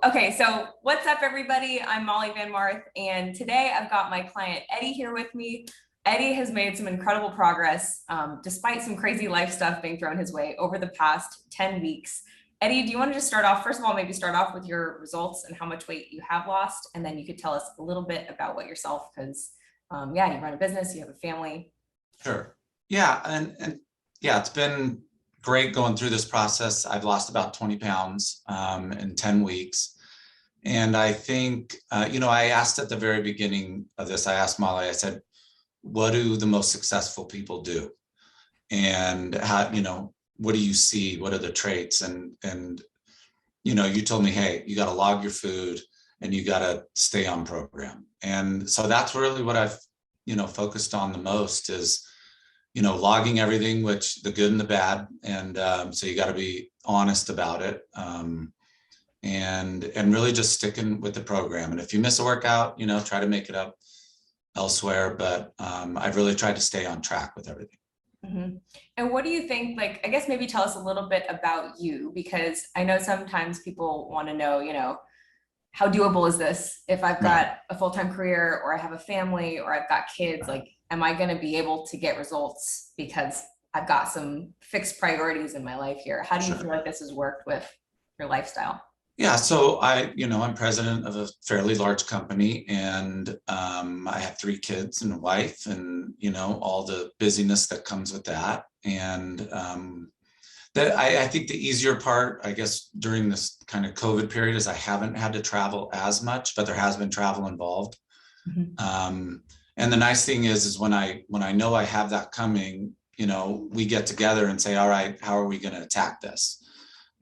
Okay, so what's up, everybody? I'm Molly Van Marth, and today I've got my client Eddie here with me. Eddie has made some incredible progress despite some crazy life stuff being thrown his way over the past 10 weeks. Eddie, do you want to just start off, first of all, maybe start off with your results and how much weight you have lost, and then you could tell us a little bit about what yourself, because yeah, you run a business, you have a family. Sure. Yeah, and yeah, it's been great going through this process. I've lost about 20 pounds in 10 weeks. And I think, I asked at the very beginning of this, I asked Molly, I said, what do the most successful people do? And how, what do you see? What are the traits? And you told me, hey, you got to log your food and you got to stay on program. And so that's really what I've, focused on the most is, logging everything, which the good and the bad. And so you got to be honest about it. And really just sticking with the program. And if you miss a workout, try to make it up elsewhere. But I've really tried to stay on track with everything. Mm-hmm. And what do you think, I guess maybe tell us a little bit about you, because I know sometimes people want to know, how doable is this? If I've got a full-time career or I have a family or I've got kids, am I going to be able to get results because I've got some fixed priorities in my life here? How do you feel like this has worked with your lifestyle? Yeah, so I'm president of a fairly large company, and I have 3 kids and a wife, and all the busyness that comes with that. And I think the easier part, I guess, during this kind of COVID period is I haven't had to travel as much, but there has been travel involved. Mm-hmm. And the nice thing is when I know I have that coming, we get together and say, all right, how are we going to attack this?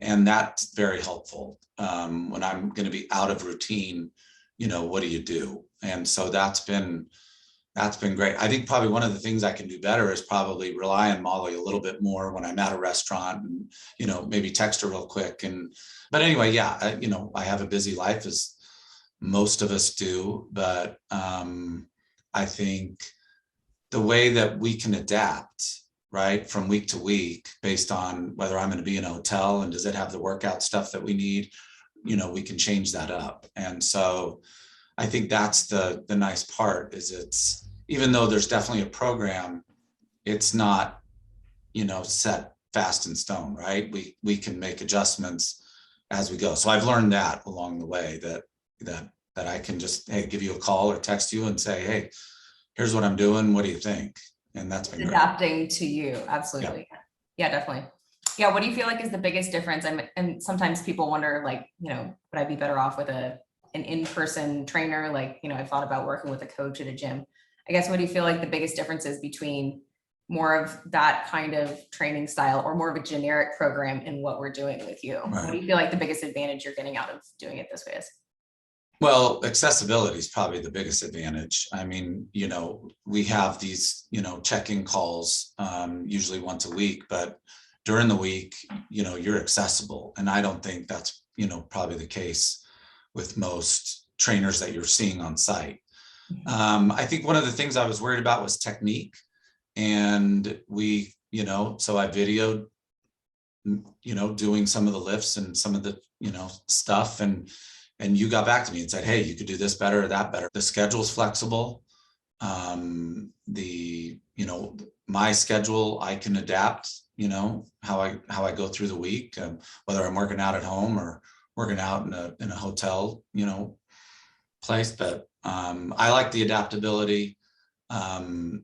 And that's very helpful. When I'm going to be out of routine, what do you do? And so that's been great. I think probably one of the things I can do better is probably rely on Molly a little bit more when I'm at a restaurant and, maybe text her real quick. But anyway, yeah, I have a busy life as most of us do, but I think the way that we can adapt, right, from week to week based on whether I'm going to be in a hotel and does it have the workout stuff that we need, we can change that up. And so I think that's the nice part is it's, even though there's definitely a program, it's not, set fast in stone, right? We can make adjustments as we go. So I've learned that along the way that I can just, hey, give you a call or text you and say, hey, here's what I'm doing. What do you think? And that's been adapting great. To you. Absolutely. Yeah, definitely. Yeah. What do you feel like is the biggest difference? And sometimes people wonder, would I be better off with an in-person trainer? I've thought about working with a coach at a gym. I guess, what do you feel like the biggest difference is between more of that kind of training style or more of a generic program in what we're doing with you? Right. What do you feel like the biggest advantage you're getting out of doing it this way is? Well, accessibility is probably the biggest advantage. I mean, we have these, check-in calls usually once a week, but during the week, you're accessible. And I don't think that's, probably the case with most trainers that you're seeing on site. I think one of the things I was worried about was technique. And so I videoed, doing some of the lifts and some of the, stuff. And you got back to me and said, hey, you could do this better or that better. The schedule's flexible. My schedule, I can adapt, how I go through the week, whether I'm working out at home or working out in a hotel, place. But I like the adaptability. And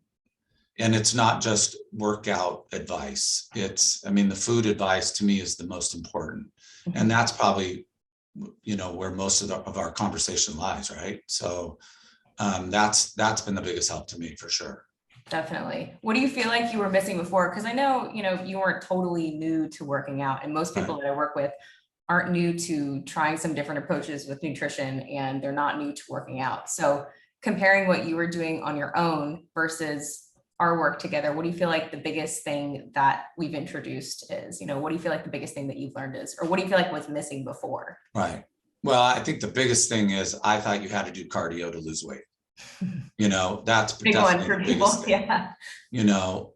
it's not just workout advice. The food advice to me is the most important. And that's probably, where most of our conversation lies, right? So that's been the biggest help to me for sure. Definitely. What do you feel like you were missing before? Because I know, you weren't totally new to working out, and most people that I work with aren't new to trying some different approaches with nutrition, and they're not new to working out. So comparing what you were doing on your own versus our work together, what do you feel like the biggest thing that we've introduced is? What do you feel like the biggest thing that you've learned is, or what do you feel like was missing before? Right. Well, I think the biggest thing is I thought you had to do cardio to lose weight. That's big one for people. Yeah. The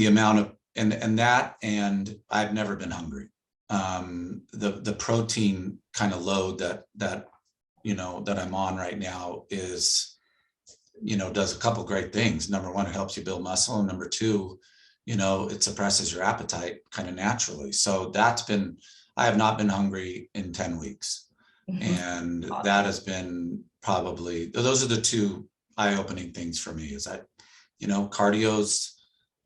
amount of, and I've never been hungry. the protein kind of load that I'm on right now is, does a couple great things. Number one, it helps you build muscle, and number two, it suppresses your appetite kind of naturally. So I have not been hungry in 10 weeks. And Awesome. that has been probably, those are the two eye-opening things for me, is that, cardio's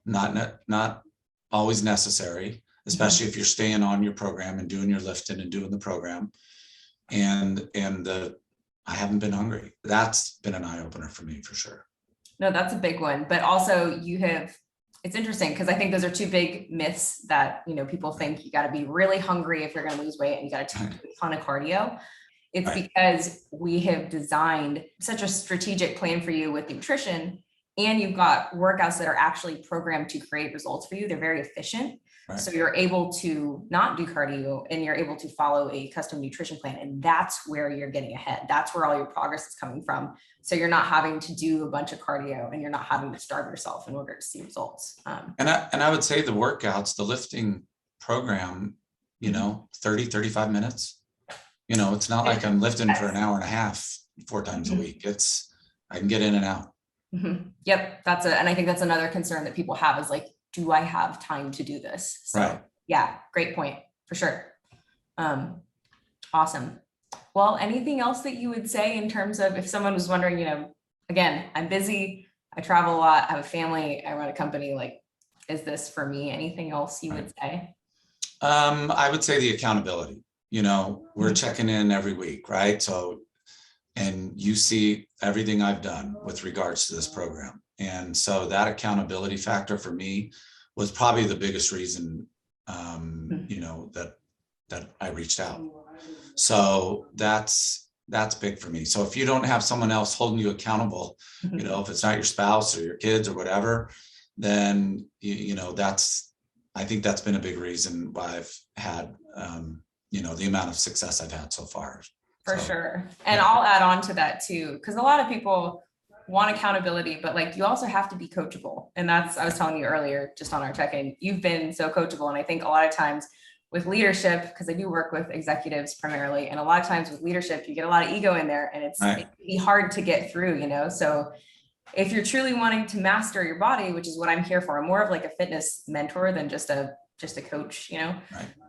not always necessary, especially if you're staying on your program and doing your lifting and doing the program. And I haven't been hungry. That's been an eye-opener for me for sure. No, that's a big one. But also it's interesting because I think those are two big myths that, people think you got to be really hungry if you're going to lose weight and you got to do a ton of cardio. It's because we have designed such a strategic plan for you with nutrition, and you've got workouts that are actually programmed to create results for you. They're very efficient. Right. So you're able to not do cardio and you're able to follow a custom nutrition plan. And that's where you're getting ahead. That's where all your progress is coming from. So you're not having to do a bunch of cardio and you're not having to starve yourself in order to see results. And I would say the workouts, the lifting program, 30, 35 minutes, it's not like I'm lifting for an hour and a half, 4 times a week. I can get in and out. Mm-hmm. Yep. And I think that's another concern that people have is like, do I have time to do this? So right. Yeah, great point for sure. Awesome. Well, anything else that you would say in terms of if someone was wondering, again, I'm busy, I travel a lot, I have a family, I run a company, like, is this for me? Anything else you would say? I would say the accountability, we're checking in every week, right? So, and you see everything I've done with regards to this program. And so that accountability factor for me was probably the biggest reason, that I reached out. So that's big for me. So if you don't have someone else holding you accountable, if it's not your spouse or your kids or whatever, then, I think that's been a big reason why I've had, the amount of success I've had so far. For sure. And I'll add on to that too, because a lot of people want accountability, but like you also have to be coachable. And I was telling you earlier, just on our check-in, you've been so coachable. And I think a lot of times with leadership, because I do work with executives primarily, and a lot of times with leadership, you get a lot of ego in there and it can be hard to get through, So if you're truly wanting to master your body, which is what I'm here for, I'm more of like a fitness mentor than just a coach,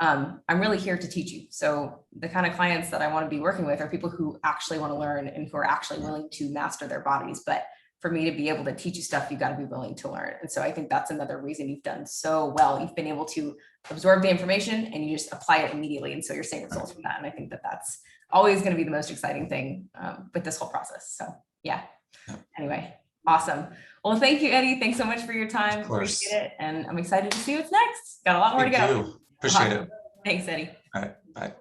I'm really here to teach you. So the kind of clients that I want to be working with are people who actually want to learn and who are actually willing to master their bodies. But for me to be able to teach you stuff, you got to be willing to learn. And so I think that's another reason you've done so well. You've been able to absorb the information and you just apply it immediately. And so you're seeing results from that. And I think that that's always going to be the most exciting thing with this whole process. So yeah. Anyway, awesome. Well, thank you, Eddie. Thanks so much for your time. Appreciate it. And I'm excited to see what's next. Got a lot more to go. Appreciate it. Thanks, Eddie. All right. Bye.